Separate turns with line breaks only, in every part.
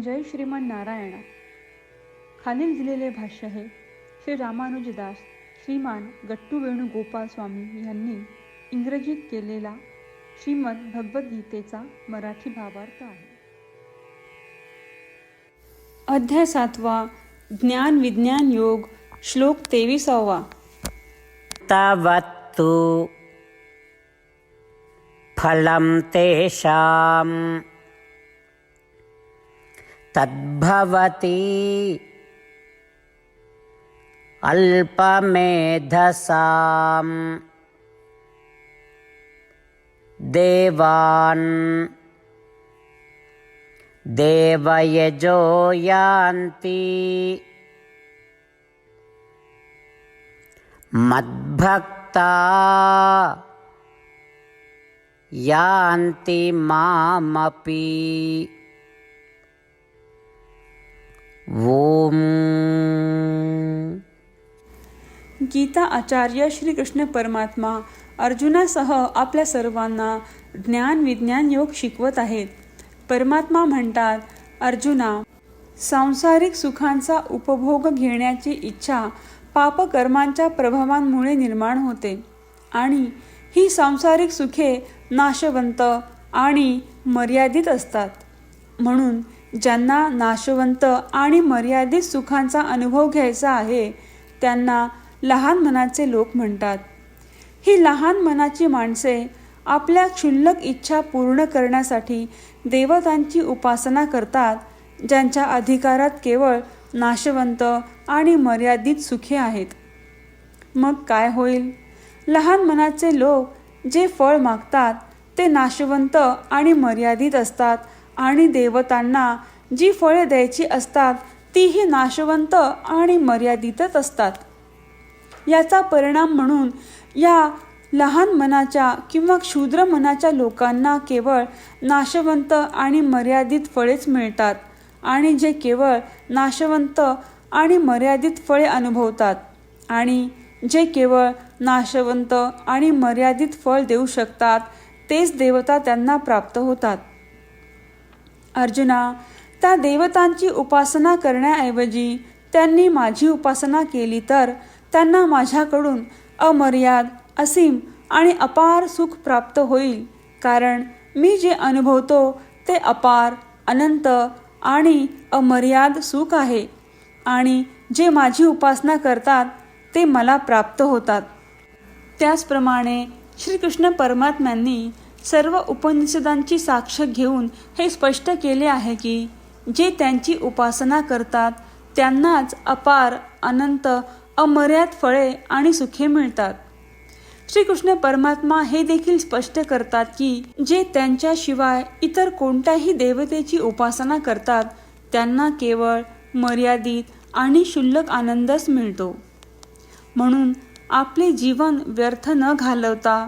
जय श्रीमन नारायण. खालील दिलेले भाष्य हे श्री रामानुजदास श्रीमान गट्टू वेणुगोपाल स्वामी यांनी इंग्रजीत केलेला श्रीमद भगवद्गीतेचा मराठी भावार्थ आहे. अध्याय 7 ज्ञान विज्ञान योग श्लोक 23.
तवत्तु फलं तेषां तद्भवति अल्पमेधसां देवान् देवयजो यान्ति मद्भक्ता यान्ति मामपि. ओम.
गीता आचार्य श्रीकृष्ण परमात्मा अर्जुनासह आपल्या सर्वांना ज्ञान विज्ञान योग शिकवत आहेत. परमात्मा म्हणतात, अर्जुना, सांसारिक सुखांचा उपभोग घेण्याची इच्छा पापकर्मांच्या प्रभावांमुळे निर्माण होते आणि ही सांसारिक सुखे नाशवंत आणि मर्यादित असतात. म्हणून ज्यांना नाशवंत आणि मर्यादित सुखांचा अनुभव घ्यायचा आहे त्यांना लहान मनाचे लोक म्हणतात. ही लहान मनाची माणसे आपल्या क्षुल्लक इच्छा पूर्ण करण्यासाठी देवतांची उपासना करतात, ज्यांच्या अधिकारात केवळ नाशवंत आणि मर्यादित सुखे आहेत. मग काय होईल? लहान मनाचे लोक जे फळ मागतात ते नाशवंत आणि मर्यादित असतात आणि देवतांना जी फळे द्यायची असतात तीही नाशवंत आणि मर्यादितच असतात. याचा परिणाम म्हणून या लहान मनाच्या किंवा क्षुद्र मनाच्या लोकांना केवळ नाशवंत आणि मर्यादित फळेच मिळतात आणि जे केवळ नाशवंत आणि मर्यादित फळे अनुभवतात आणि जे केवळ नाशवंत आणि मर्यादित फळ देऊ शकतात तेच देवता त्यांना प्राप्त होतात. अर्जुना, त्या देवतांची उपासना करण्याऐवजी त्यांनी माझी उपासना केली तर त्यांना माझ्याकडून अमर्याद, असीम आणि अपार सुख प्राप्त होईल. कारण मी जे अनुभवतो ते अपार, अनंत आणि अमर्याद सुख आहे आणि जे माझी उपासना करतात ते मला प्राप्त होतात. त्याचप्रमाणे श्रीकृष्ण परमात्म्यांनी सर्व उपनिषदांची साक्ष घेऊन हे स्पष्ट केले आहे की जे त्यांची उपासना करतात त्यांनाच अपार, अनंत, अमर्याद फळे आणि सुखे मिळतात. श्रीकृष्ण परमात्मा हे देखील स्पष्ट करतात की जे त्यांच्याशिवाय इतर कोणत्याही देवतेची उपासना करतात त्यांना केवळ मर्यादित आणि क्षुल्लक आनंदच मिळतो. म्हणून आपले जीवन व्यर्थ न घालवता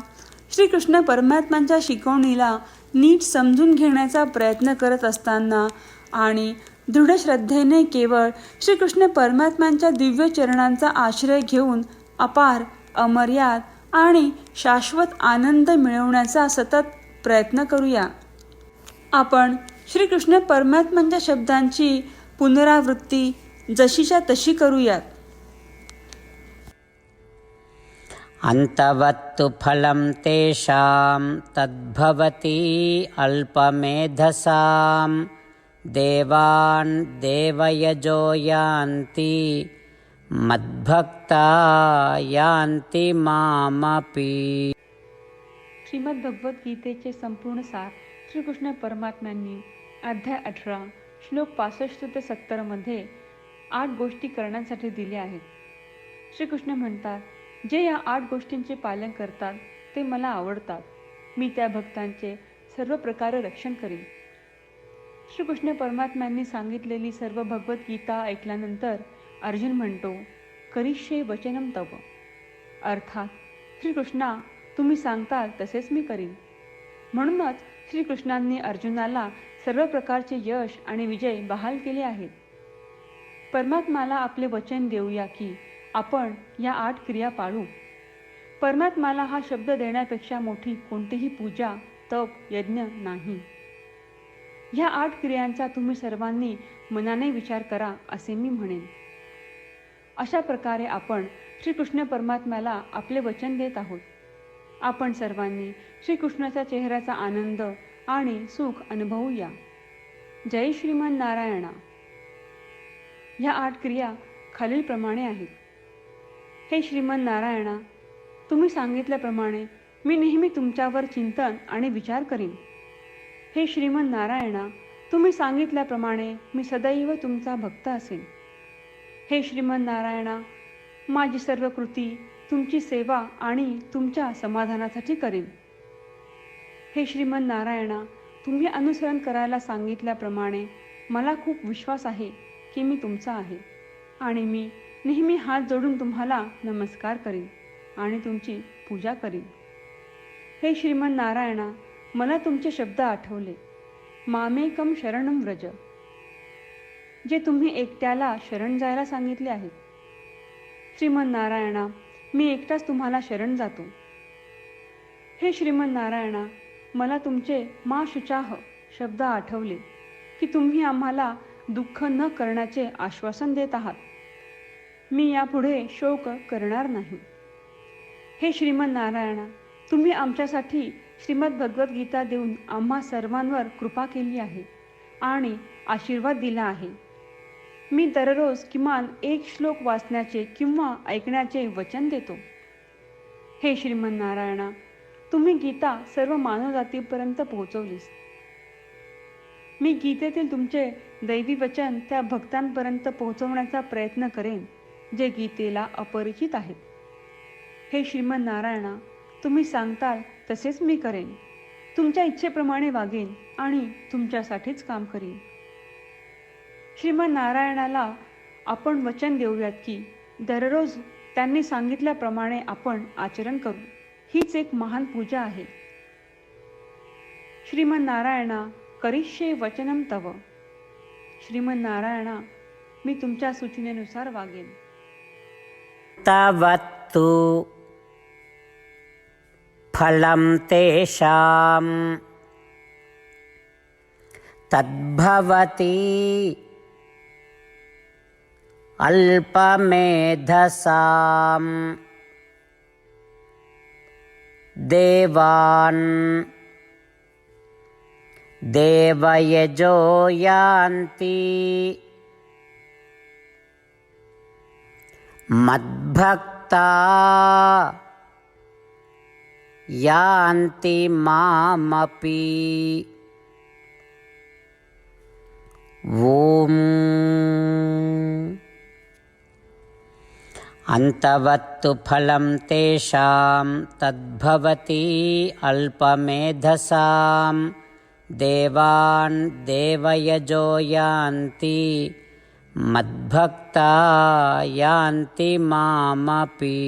श्रीकृष्ण परमात्म्यांच्या शिकवणीला नीट समजून घेण्याचा प्रयत्न करत असताना आणि दृढ श्रद्धेने केवळ श्रीकृष्ण परमात्म्यांच्या दिव्य चरणांचा आश्रय घेऊन अपार, अमर्याद आणि शाश्वत आनंद मिळवण्याचा सतत प्रयत्न करूया. आपण श्रीकृष्ण परमात्म्यांच्या शब्दांची पुनरावृत्ती जशीच्या तशी करूयात.
अंतवत्तु फलं तेषां तद्भवति अल्पमेधसां देवान् देवयजो यान्ति मद्भक्ता यान्ति मामपि.
श्रीमद भगवद्गीतेचे संपूर्ण सार श्रीकृष्ण परमात्म्यांनी अध्याय 18 श्लोक 65 ते 70 मध्ये 8 गोष्टी करण्यासाठी दिल्या आहेत. श्रीकृष्ण म्हणतात, जे या 8 गोष्टींचे पालन करतात ते मला आवडतात. मी त्या भक्तांचे सर्व प्रकारे रक्षण करीन. श्रीकृष्ण परमात्म्यांनी सांगितलेली सर्व भगवद्गीता ऐकल्यानंतर अर्जुन म्हणतो, करिष्ये वचनम तव. अर्थात, श्रीकृष्णा, तुम्ही सांगताल तसेच मी करीन. म्हणूनच श्रीकृष्णांनी अर्जुनाला सर्व प्रकारचे यश आणि विजय बहाल केले आहेत. परमात्म्याला आपले वचन देऊया की आपण या 8 क्रिया पाळू. परमात्म्याला हा शब्द देण्यापेक्षा मोठी कोणतीही पूजा, तप, यज्ञ नाही. ह्या 8 क्रियांचा तुम्ही सर्वांनी मनाने विचार करा असे मी म्हणेन. अशा प्रकारे आपण श्रीकृष्ण परमात्म्याला आपले वचन देत आहोत. आपण सर्वांनी श्रीकृष्णाच्या चेहऱ्याचा आनंद आणि सुख अनुभवूया. जय श्रीमन नारायणा. ह्या 8 क्रिया खालीलप्रमाणे आहेत. हे श्रीमन नारायणा, तुम्ही सांगितल्याप्रमाणे मी नेहमी तुमच्यावर चिंतन आणि विचार करीन. हे श्रीमन नारायणा, तुम्ही सांगितल्याप्रमाणे मी सदैव तुमचा भक्त असेन. हे श्रीमन नारायणा, माझी सर्व कृती तुमची सेवा आणि तुमच्या समाधानासाठी करेन. हे श्रीमन नारायणा, तुम्ही अनुसरण करायला सांगितल्याप्रमाणे मला खूप विश्वास आहे की मी तुमचा आहे आणि मी नेहमी हात जोडून तुम्हाला नमस्कार करीन आणि तुमची पूजा करीन. हे श्रीमन नारायणा, मला तुमचे शब्द आठवले. मामेकम शरणम व्रज, जे तुम्ही एकट्याला शरण जायला सांगितले आहे. श्रीमन नारायणा, मी एकटाच तुम्हाला शरण जातो. हे श्रीमन नारायणा, मला तुमचे मा शुचाह शब्द आठवले की तुम्ही आम्हाला दुःख न करण्याचे आश्वासन देत आहात. मी यापुढे शोक करणार नाही. हे श्रीमन नारायणा, तुम्ही आमच्यासाठी श्रीमद भगवद्गीता देऊन आम्हा सर्वांवर कृपा केली आहे आणि आशीर्वाद दिला आहे. मी दररोज किमान 1 श्लोक वाचण्याचे किंवा ऐकण्याचे वचन देतो. हे श्रीमन नारायणा, तुम्ही गीता सर्व मानवजातीपर्यंत पोहोचवलीस. मी गीतेतील तुमचे दैवी वचन त्या भक्तांपर्यंत पोहोचवण्याचा प्रयत्न करेन जे गीतेला अपरिचित आहेत. हे श्रीमन नारायणा, तुम्ही सांगताल तसेच मी करेन. तुमच्या इच्छेप्रमाणे वागेन आणि तुमच्यासाठीच काम करीन. श्रीमन नारायणाला आपण वचन देऊयात की दररोज त्यांनी सांगितल्याप्रमाणे आपण आचरण करू. हीच एक महान पूजा आहे. श्रीमन नारायणा, करिष्ये वचनम तव. श्रीमन नारायणा, मी तुमच्या सूचनेनुसार वागेन.
तवत्तु फलं तेषां तद्भवति अल्पमेधसां देवान् देवयजो यान्ति मद्भक्ता यान्ति मामपि. ॐ अन्तवत्तु फलं तेषां तद्भवति अल्पमेधसां देवान् देवयजो यान्ति मद्भक्ता यान्ति मामपि.